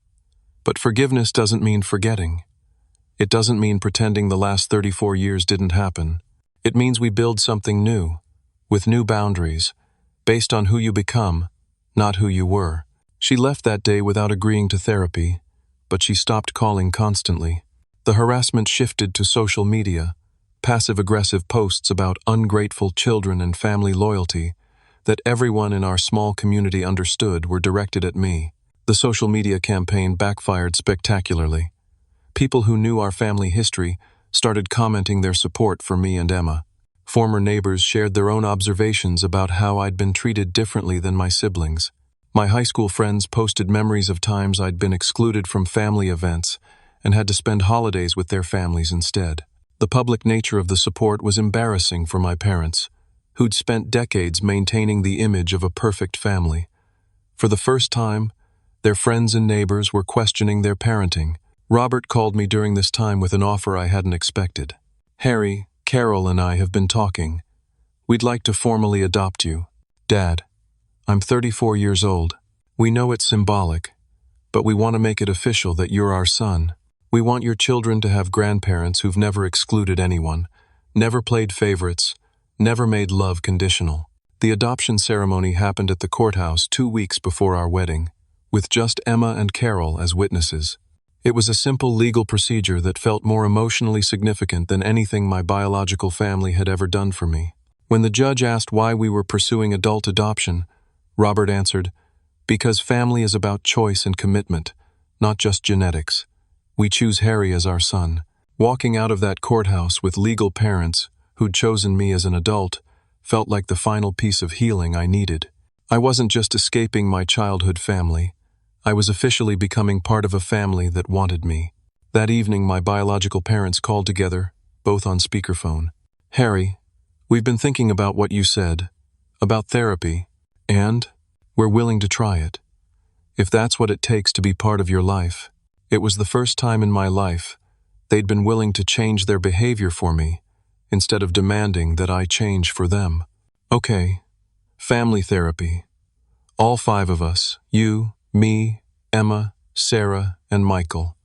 But forgiveness doesn't mean forgetting. It doesn't mean pretending the last 34 years didn't happen. It means we build something new, with new boundaries, based on who you become, not who you were. She left that day without agreeing to therapy, but she stopped calling constantly. The harassment shifted to social media, passive-aggressive posts about ungrateful children and family loyalty that everyone in our small community understood were directed at me. The social media campaign backfired spectacularly. People who knew our family history started commenting their support for me and Emma. Former neighbors shared their own observations about how I'd been treated differently than my siblings. My high school friends posted memories of times I'd been excluded from family events and had to spend holidays with their families instead. The public nature of the support was embarrassing for my parents, who'd spent decades maintaining the image of a perfect family. For the first time, their friends and neighbors were questioning their parenting. Robert called me during this time with an offer I hadn't expected. Harry, Carol and I have been talking. We'd like to formally adopt you. Dad, I'm 34 years old. We know it's symbolic, but we want to make it official that you're our son. We want your children to have grandparents who've never excluded anyone, never played favorites, never made love conditional. The adoption ceremony happened at the courthouse 2 weeks before our wedding, with just Emma and Carol as witnesses. It was a simple legal procedure that felt more emotionally significant than anything my biological family had ever done for me. When the judge asked why we were pursuing adult adoption, Robert answered, "Because family is about choice and commitment, not just genetics. We choose Harry as our son." Walking out of that courthouse with legal parents who'd chosen me as an adult felt like the final piece of healing I needed. I wasn't just escaping my childhood family. I was officially becoming part of a family that wanted me. That evening, my biological parents called together, both on speakerphone. "Harry, we've been thinking about what you said, about therapy, and we're willing to try it. If that's what it takes to be part of your life." It was the first time in my life they'd been willing to change their behavior for me, instead of demanding that I change for them. Okay, family therapy. All 5 of us, you, me, Emma, Sarah, and Michael.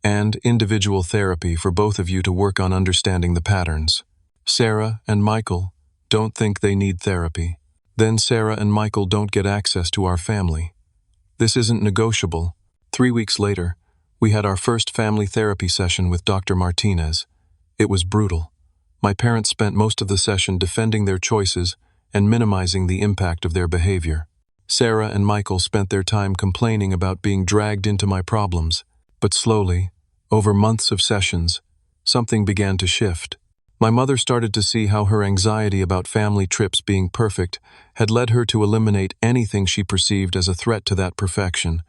And individual therapy for both of you to work on understanding the patterns. Sarah and Michael don't think they need therapy. Then Sarah and Michael don't get access to our family. This isn't negotiable. 3 weeks later, we had our first family therapy session with Dr. Martinez. It was brutal. My parents spent most of the session defending their choices and minimizing the impact of their behavior. Sarah and Michael spent their time complaining about being dragged into my problems, but slowly, over months of sessions, something began to shift. My mother started to see how her anxiety about family trips being perfect had led her to eliminate anything she perceived as a threat to that perfection,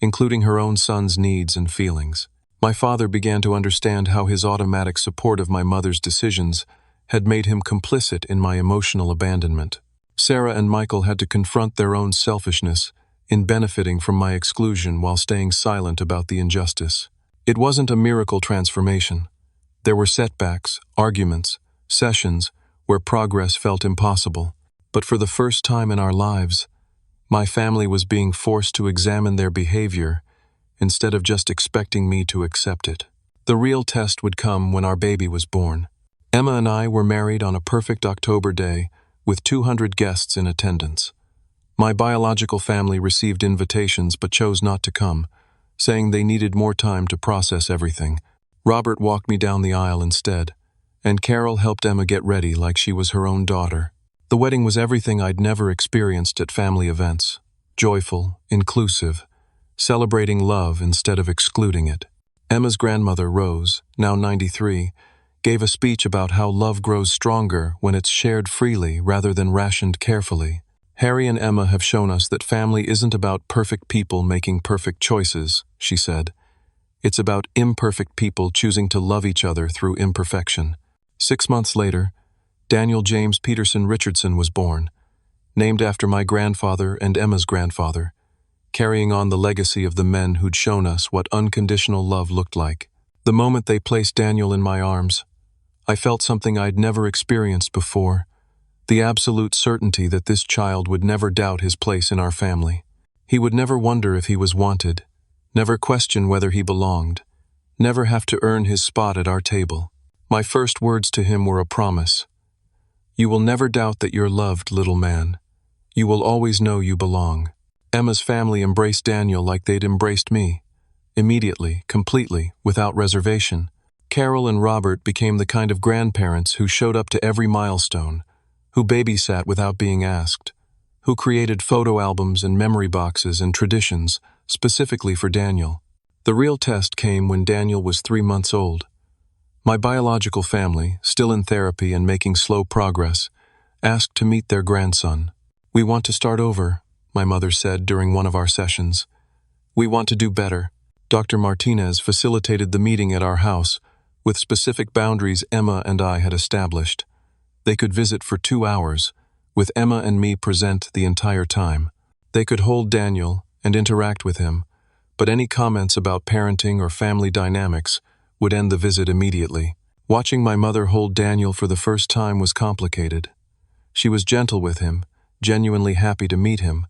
including her own son's needs and feelings. My father began to understand how his automatic support of my mother's decisions had made him complicit in my emotional abandonment. Sarah and Michael had to confront their own selfishness in benefiting from my exclusion while staying silent about the injustice. It wasn't a miracle transformation. There were setbacks, arguments, sessions where progress felt impossible. But for the first time in our lives, my family was being forced to examine their behavior instead of just expecting me to accept it. The real test would come when our baby was born. Emma and I were married on a perfect October day with 200 guests in attendance. My biological family received invitations but chose not to come, saying they needed more time to process everything. Robert walked me down the aisle instead, and Carol helped Emma get ready like she was her own daughter. The wedding was everything I'd never experienced at family events. Joyful, inclusive, celebrating love instead of excluding it. Emma's grandmother, Rose, now 93, gave a speech about how love grows stronger when it's shared freely rather than rationed carefully. Harry and Emma have shown us that family isn't about perfect people making perfect choices, she said. It's about imperfect people choosing to love each other through imperfection. 6 months later, Daniel James Peterson Richardson was born, named after my grandfather and Emma's grandfather, carrying on the legacy of the men who'd shown us what unconditional love looked like. The moment they placed Daniel in my arms, I felt something I'd never experienced before, the absolute certainty that this child would never doubt his place in our family. He would never wonder if he was wanted, never question whether he belonged, never have to earn his spot at our table. My first words to him were a promise. You will never doubt that you're loved, little man. You will always know you belong. Emma's family embraced Daniel like they'd embraced me. Immediately, completely, without reservation. Carol and Robert became the kind of grandparents who showed up to every milestone, who babysat without being asked, who created photo albums and memory boxes and traditions specifically for Daniel. The real test came when Daniel was 3 months old. My biological family, still in therapy and making slow progress, asked to meet their grandson. We want to start over, my mother said during one of our sessions. We want to do better. Dr. Martinez facilitated the meeting at our house with specific boundaries Emma and I had established. They could visit for 2 hours, with Emma and me present the entire time. They could hold Daniel and interact with him, but any comments about parenting or family dynamics would end the visit immediately. Watching my mother hold Daniel for the first time was complicated. She was gentle with him, genuinely happy to meet him,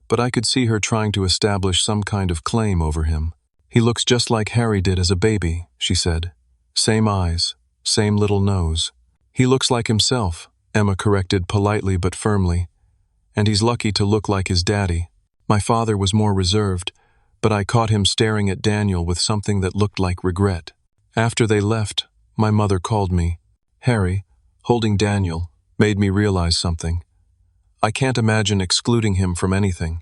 but I could see her trying to establish some kind of claim over him. He looks just like Harry did as a baby, she said. Same eyes, same little nose. He looks like himself, Emma corrected politely but firmly. And he's lucky to look like his daddy. My father was more reserved, but I caught him staring at Daniel with something that looked like regret. After they left, my mother called me. Harry, holding Daniel, made me realize something. I can't imagine excluding him from anything.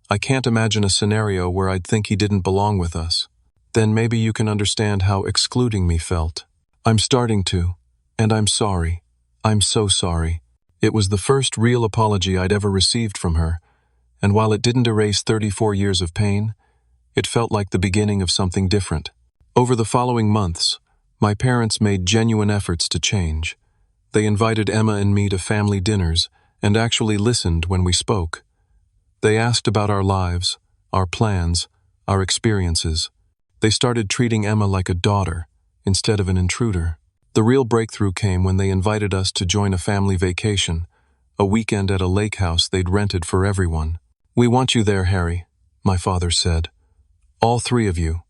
I can't imagine a scenario where I'd think he didn't belong with us. Then maybe you can understand how excluding me felt. I'm starting to, and I'm sorry. I'm so sorry. It was the first real apology I'd ever received from her, and while it didn't erase 34 years of pain, it felt like the beginning of something different. Over the following months, my parents made genuine efforts to change. They invited Emma and me to family dinners and actually listened when we spoke. They asked about our lives, our plans, our experiences. They started treating Emma like a daughter instead of an intruder. The real breakthrough came when they invited us to join a family vacation, a weekend at a lake house they'd rented for everyone. We want you there, Harry, my father said. All 3 of you.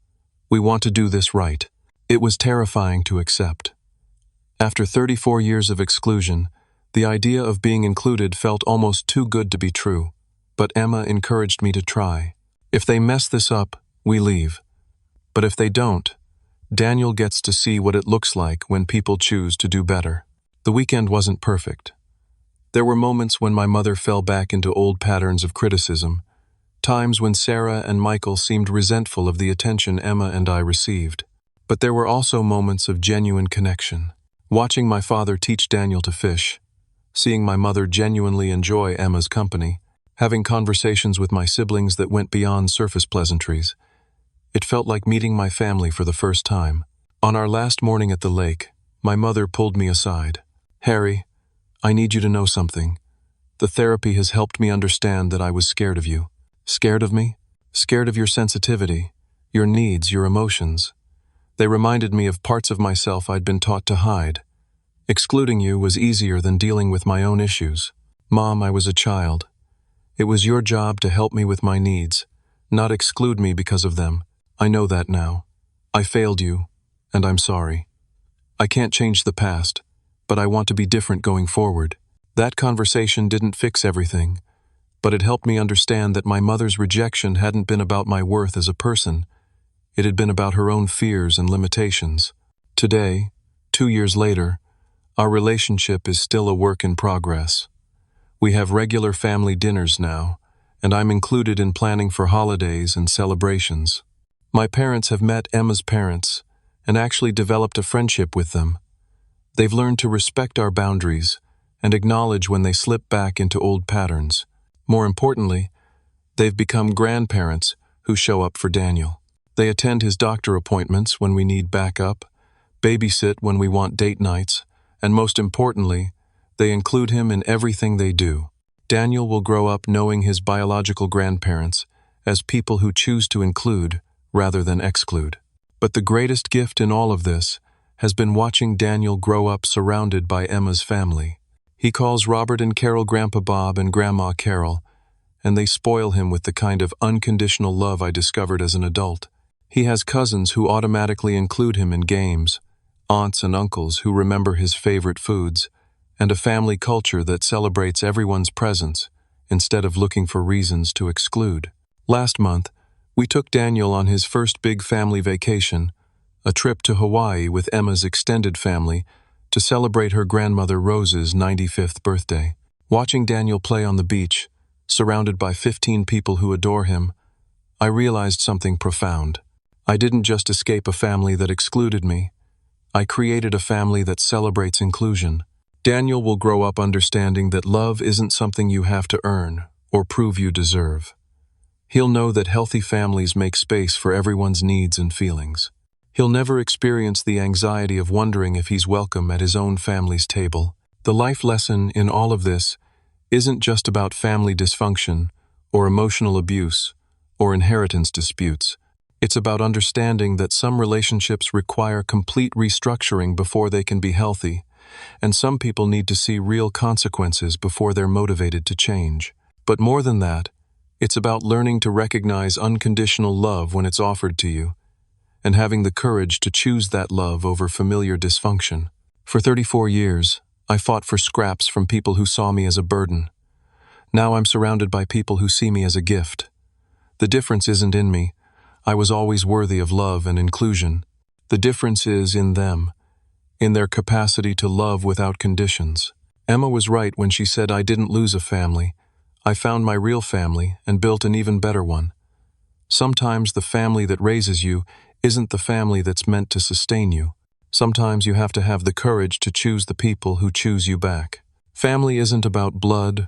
We want to do this right. It was terrifying to accept. After 34 years of exclusion, the idea of being included felt almost too good to be true, but Emma encouraged me to try. If they mess this up, we leave. But if they don't, Daniel gets to see what it looks like when people choose to do better. The weekend wasn't perfect. There were moments when my mother fell back into old patterns of criticism, times when Sarah and Michael seemed resentful of the attention Emma and I received. But there were also moments of genuine connection. Watching my father teach Daniel to fish, seeing my mother genuinely enjoy Emma's company, having conversations with my siblings that went beyond surface pleasantries. It felt like meeting my family for the first time. On our last morning at the lake, my mother pulled me aside. Harry, I need you to know something. The therapy has helped me understand that I was scared of you. Scared of me? Scared of your sensitivity, your needs, your emotions. They reminded me of parts of myself I'd been taught to hide. Excluding you was easier than dealing with my own issues. Mom, I was a child. It was your job to help me with my needs, not exclude me because of them. I know that now. I failed you, and I'm sorry. I can't change the past, but I want to be different going forward. That conversation didn't fix everything, but it helped me understand that my mother's rejection hadn't been about my worth as a person. It had been about her own fears and limitations. Today, 2 years later, our relationship is still a work in progress. We have regular family dinners now, and I'm included in planning for holidays and celebrations. My parents have met Emma's parents and actually developed a friendship with them. They've learned to respect our boundaries and acknowledge when they slip back into old patterns. More importantly, they've become grandparents who show up for Daniel. They attend his doctor appointments when we need backup, babysit when we want date nights, and most importantly, they include him in everything they do. Daniel will grow up knowing his biological grandparents as people who choose to include rather than exclude. But the greatest gift in all of this has been watching Daniel grow up surrounded by Emma's family. He calls Robert and Carol Grandpa Bob and Grandma Carol, and they spoil him with the kind of unconditional love I discovered as an adult. He has cousins who automatically include him in games, aunts and uncles who remember his favorite foods, and a family culture that celebrates everyone's presence instead of looking for reasons to exclude. Last month, we took Daniel on his first big family vacation, a trip to Hawaii with Emma's extended family to celebrate her grandmother Rose's 95th birthday. Watching Daniel play on the beach, surrounded by 15 people who adore him, I realized something profound. I didn't just escape a family that excluded me. I created a family that celebrates inclusion. Daniel will grow up understanding that love isn't something you have to earn or prove you deserve. He'll know that healthy families make space for everyone's needs and feelings. He'll never experience the anxiety of wondering if he's welcome at his own family's table. The life lesson in all of this isn't just about family dysfunction or emotional abuse or inheritance disputes. It's about understanding that some relationships require complete restructuring before they can be healthy, and some people need to see real consequences before they're motivated to change. But more than that, it's about learning to recognize unconditional love when it's offered to you, and having the courage to choose that love over familiar dysfunction. For 34 years, I fought for scraps from people who saw me as a burden. Now I'm surrounded by people who see me as a gift. The difference isn't in me. I was always worthy of love and inclusion. The difference is in them, in their capacity to love without conditions. Emma was right when she said I didn't lose a family. I found my real family and built an even better one. Sometimes the family that raises you isn't the family that's meant to sustain you. Sometimes you have to have the courage to choose the people who choose you back. Family isn't about blood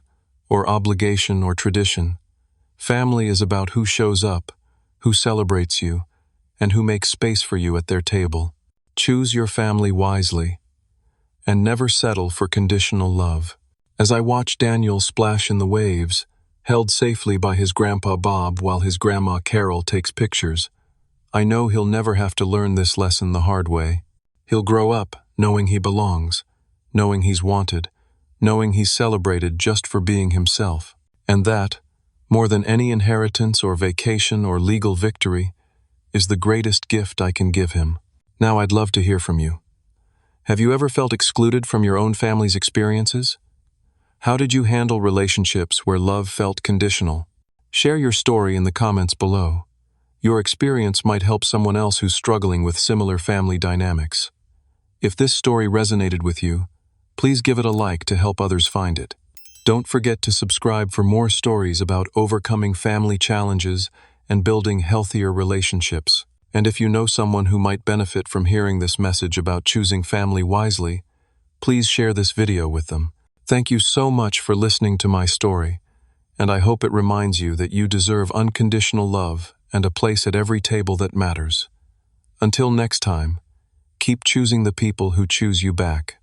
or obligation or tradition. Family is about who shows up, who celebrates you, and who makes space for you at their table. Choose your family wisely, and never settle for conditional love. As I watch Daniel splash in the waves, held safely by his Grandpa Bob while his Grandma Carol takes pictures, I know he'll never have to learn this lesson the hard way. He'll grow up knowing he belongs, knowing he's wanted, knowing he's celebrated just for being himself. And that, more than any inheritance or vacation or legal victory, is the greatest gift I can give him. Now I'd love to hear from you. Have you ever felt excluded from your own family's experiences? How did you handle relationships where love felt conditional? Share your story in the comments below. Your experience might help someone else who's struggling with similar family dynamics. If this story resonated with you, please give it a like to help others find it. Don't forget to subscribe for more stories about overcoming family challenges and building healthier relationships. And if you know someone who might benefit from hearing this message about choosing family wisely, please share this video with them. Thank you so much for listening to my story, and I hope it reminds you that you deserve unconditional love and a place at every table that matters. Until next time, keep choosing the people who choose you back.